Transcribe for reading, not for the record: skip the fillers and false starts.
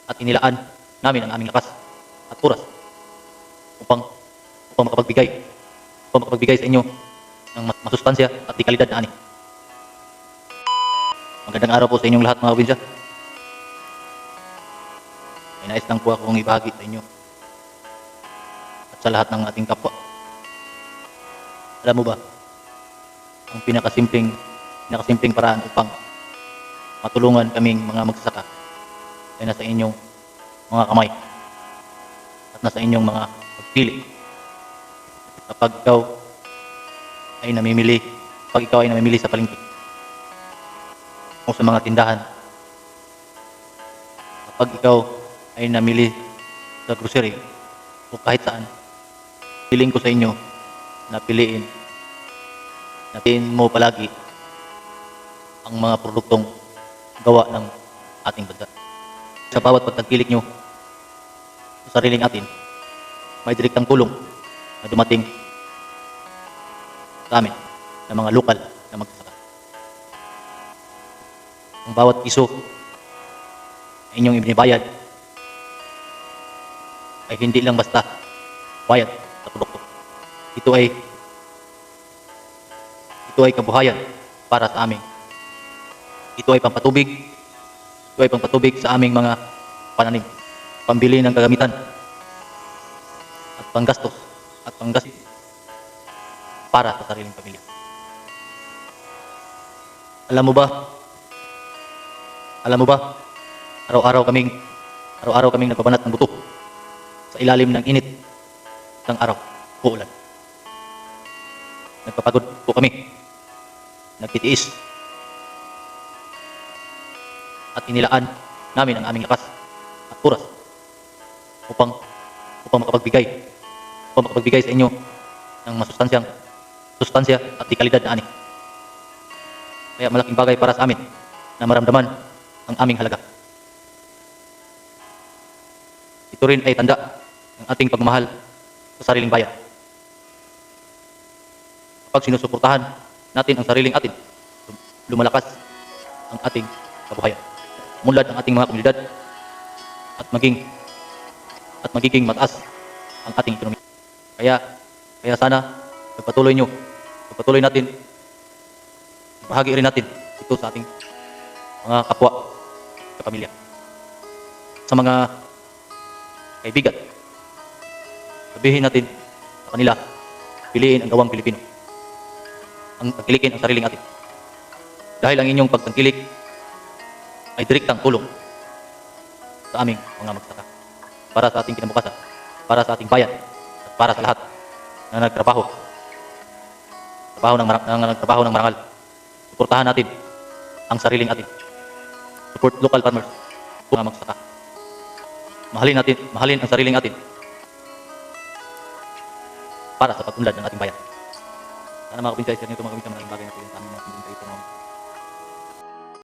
at inilaan namin ang aming lakas at oras upang makapagbigay sa inyo ng masustansya at di kalidad na ani. Magandang araw po sa inyong lahat mga kabinsya. May nais lang po akong ibahagi sa inyo at sa lahat ng ating kapwa. Alam mo ba, ang pinakasimpleng paraan upang matulungan kaming mga magsasaka ay nasa inyong mga kamay at nasa inyong mga pagpili. Kapag ikaw ay namimili sa palengke o sa mga tindahan, kapag ikaw ay namili sa grocery o kahit saan, piling ko sa inyo na piliin mo palagi ang mga produktong gawa ng ating bansa. Sa bawat pagtangkilik nyo sa sariling atin, may direktang tulong na dumating sa amin ng mga lokal na magsasaka. Ang bawat piso na inyong ibinibayad ay hindi lang basta bayad sa produkto. Ito ay kabuhayan para sa amin. Ito ay pampatubig sa aming mga pananim, pambili ng kagamitan at panggastos para sa sariling pamilya. Alam mo ba, araw-araw kaming nagbabanat ng buto sa ilalim ng init ng araw o ulan. Nagpapagod po kami, nagtitiis, at inilaan namin ang aming lakas at oras upang makapagbigay sa inyo ng masustansya at di kalidad na ani. Kaya malaking bagay para sa amin na maramdaman ang aming halaga. Ito rin ay tanda ng ating pagmamahal sa sariling bayan. Kapag sinusuportahan natin ang sariling atin, lumalakas ang ating kabuhayan. Munlad ang ating mga komunidad at magiging mataas ang ating ekonomiya. Kaya sana pagpatuloy natin, bahagi rin natin ito sa ating mga kapwa sa pamilya. Sa mga kaibigan, sabihin natin sa kanila, piliin ang gawang Pilipino. Ang tangkilikin ang sariling atin. Dahil ang inyong pagtangkilik ay direktang tulong sa aming mga magsasaka, para sa ating kinabukasan, para sa ating bayan, at para sa lahat na nagtrabaho ng marangal. Suportahan natin ang sariling atin. Support local farmers, mga magsasaka. Mahalin ang sariling atin para sa pag-unlad ng ating bayan. Sana mga kabinsya, isa nito mga kabinsya, malaking bagay na po yung sa aming mga kabinsya ito.